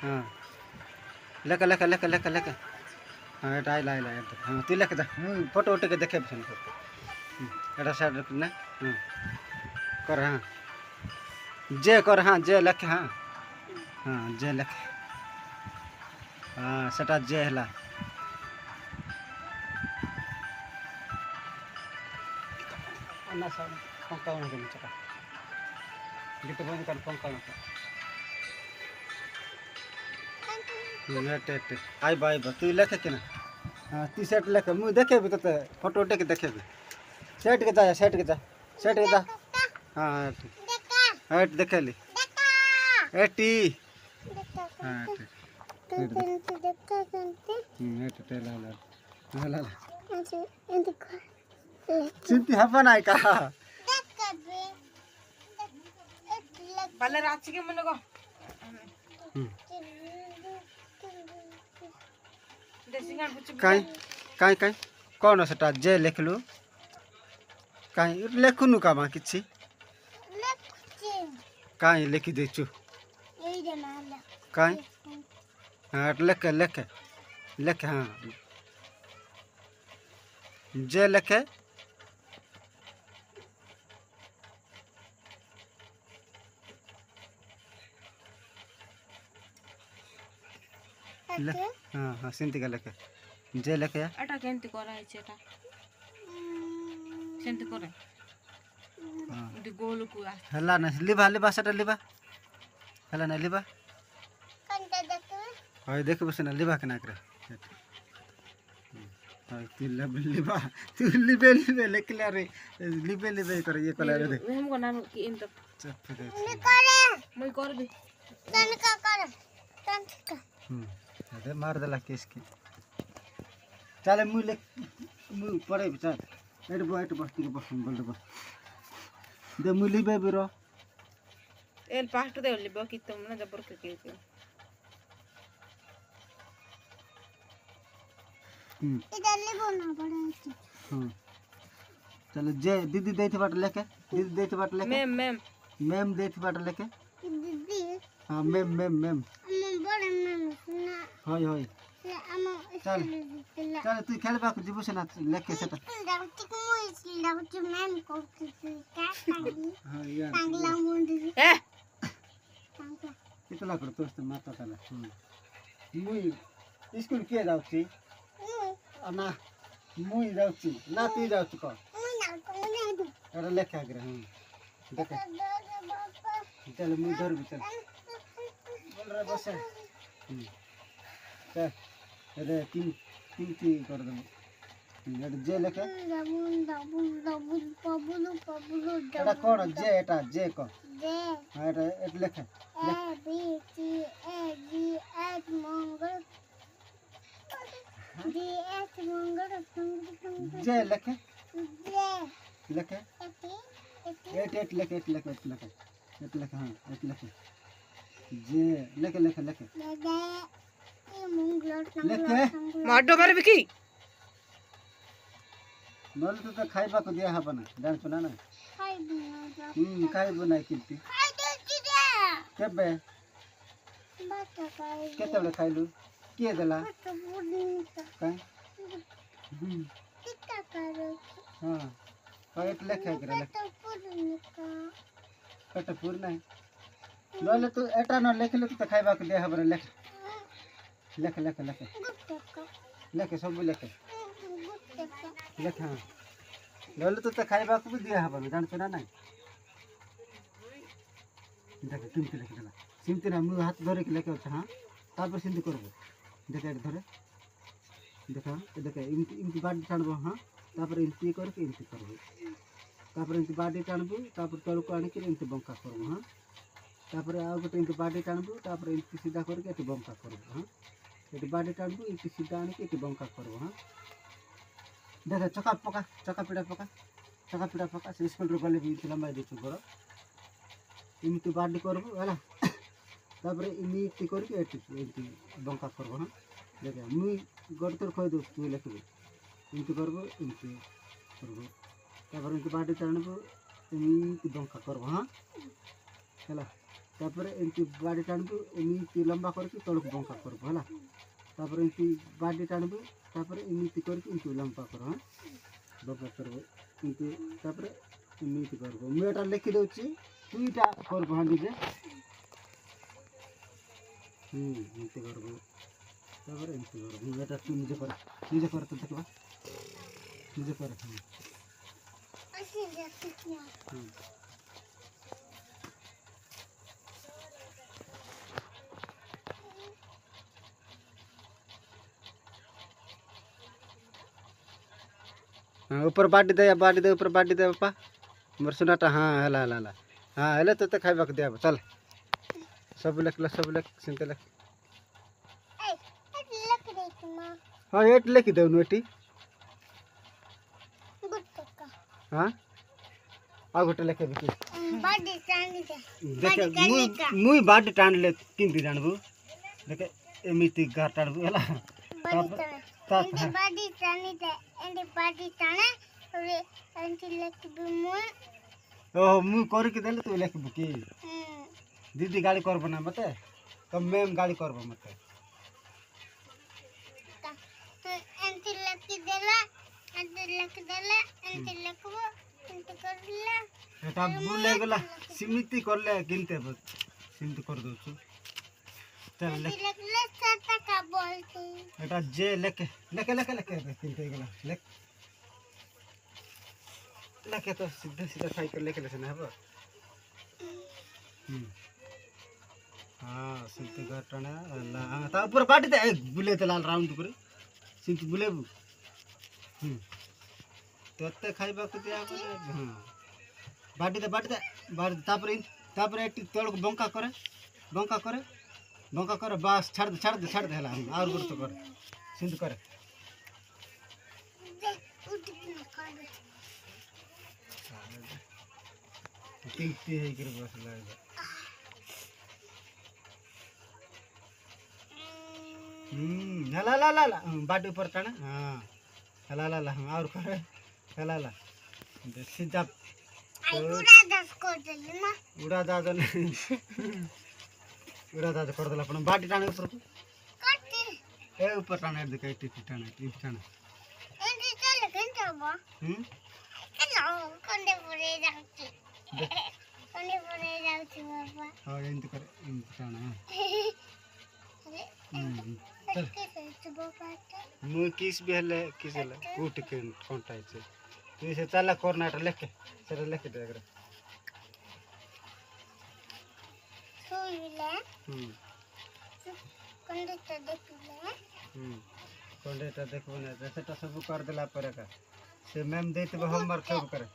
हाँ लेके लेके लेके लेके लेके हाँ एटा आइला आइला हाँ तू लेके जा फोटो उठ के देखे एटा साइड रख ना हाँ कर हाँ जे कर हाँ जे लेके हाँ हाँ जे लेके हाँ सेटा जे हला अन्ना सब पंखा उन के चका गीत बंद कर पंखा उन नेट आई बाई तू लेके के ना हाँ टी शर्ट लेके मुँह देखे भी तो फोटो उठे के देखे भी सेट के जा सेट के जा सेट के जा हाँ हट देखे ली एटी हाँ चिंती हपन आई का बाले राची के मन को देसी गान कुछ काई काई काई कौन सेटा जे लिखलु काई लेखुनु का मा किछि काई लिखि देछु काई हाँ लेके लेके लेके हाँ जे लेके हाँ हाँ सिंती का लेके जे लेके एटा केंति करा है एटा सेंति करे हाँ दि गोल को हला न लिबा लिबा सेटा लिबा हला न लिबा हाय देख बस न लिबा केना करे हाय तू लिबा तू लिबे लिबे लेकला रे लिबे लिबे करे ये कला रे हम को नाम की इन तक चप दे मैं कर भी तन का कर तन का अरे मार देला केस की चले मुँह ले मुँह पड़े चल एट बस के बस बोल दे मुँह लिबे बिरो एल पास्ट दे लिबो कि तुम ना जबर के इधर ले बोलना पड़ा चलो जे दीदी देथ बाट लेके दीदी देथ बाट लेके मैम मैम मैम देथ बाट लेके दीदी हां मैम मैम मैम हम बड़े मैम ना होय होय हम चल चल तू खेलबा को जीबू से ना लेके सेटा डाउट मैम को क्या खाली हां यार टांगला मुंडी ए टांगला कितना कर दोस्त माता ताला मुई स्कूल के जाउछी ना मुई जाउछी ना तू जाउछी को अरे लेके आ गए देख चल मुई डर भी चल बोल रहा बस चल अरे तीन तीन की कर दो ये जे लेके एटा कोन जे एटा जे को हां एटा एट लेके A B C A G H Mangal D H मंगल जे लेके J लेके एट लेके एट लेके एट लेके एट लेके हां एट लेके जे लेके लेके लेके लेके माडो मारे बिकी नल तो खाइबा को दिया हबना डांस बना ना खाइ बनाई किंती केबे केते बले खाइलु के देला काई हां पाइट लेखे करे कट पूर नहीं नले तो एटा न लेखले तो खाइबा को दिया हबना लेख लेख लेख लेख लेख सब लेख लेख हां नले तो खाइबा को भी दिया हबना जान ना नहीं देख किंती लेख देला सिमती ना मु हाथ धरे के लेके हां तापर सिंधी करबो देख एट धरे देखा देख इमती बाडी टाणबो हां तापर इमती करके इमती करबो तापर इमती बाडी टाणबो तापर तळ को आनी के इमती बंका करबो हां तापर आ गोटे इमती बाडी टाणबो तापर इमती सीधा करके एटी बंका करबो हां एटी बाडी टाणबो इमती सीधा आनी के एटी बंका करबो हां देख चका पीड़ा पका से स्कूल रो गले भी लंबाई देछु करो इमती बाडी करबो हला तापर इमती करके एटी इमती बंका करबो हां देख मुई गड़तर खय दो तू लेखबे इमती करबो इमती करबो तापर इमती बाडी टाणबो इमती बंका करबो हां हला तापर एमती बाडी टाणबू एमती लंबा करके तलक बंका करबो हला तापर एमती बाडी टाणबू तापर एमती करके एमती लंबा कर हां बंका करबो एमती तापर एमती करबो मु एटा लिखि दउची दुईटा करबो हां निजे एमती करबो तापर एमती करबो मु एटा तू निजे कर तो देखबा निजे कर ऐसे देखते क्या हाँ ऊपर बाटी दे ऊपर बाटी दे पापा मोर सुनाटा हाँ हला हला हला हाँ हेले तो खाइबा के देब चल सब लेख सिंते लेख ए लक देख मां हाँ एट लेखि दउ नोटी गुट्टा का हाँ आ गोटे लेखे बिकी बॉडी टांगी दे देखे मुई बाटी टाण ले किंती जानबू देखे एमिति गार टाणबू हला बॉडी टांगी दे एंडी बॉडी टाणे और एंटी लक बिमुन ओह मु कर के देले तू लेख बुकी दीदी गाड़ी करबो ना मते कम मैम गाड़ी करबो मते तो एंटी लक देला एंटी लकबो एंटी करला एटा बुले गला सिमिति करले किनते सिमिति कर दउछु चल ले एंटी लकले चाटा का बोलती एटा जे लेके किनते गला लेके तो सीधा साइकिल लेके लेसे ना हबो हाँ सिंती घटना ला ता ऊपर बाटी दे बुले ते लाल राउंड करे सिंती बुलेबू तते खाइबा के दिया हां बाटी दे तापर एटी तळक बंका करे बस छाड़ दे हला और गुर तो कर सिंध करे उठ के कर टिंगती है कर बस लाग ला बाटी ऊपर टाना हां ला और करे ला सीधा उड़ा दस कर देले ना उड़ा दादा कर देला अपन बाटी टाने ऊपर कटी ए ऊपर टाने दे कई टिप टाने एंटी चल घंटा बा हेलो कंडे पुरे जाउची बाबा हां एंत कर टाना अरे कैसे सुबह पाते मु किस बेले कूट के कांटाई छे तू से चला कोरनाटा लेके सर लेके दे अगर सुइले कंडे तो देखले कंडे तो देखबो ना सेटा सब कर देला पर का से मैम देते होमवर्क सब करे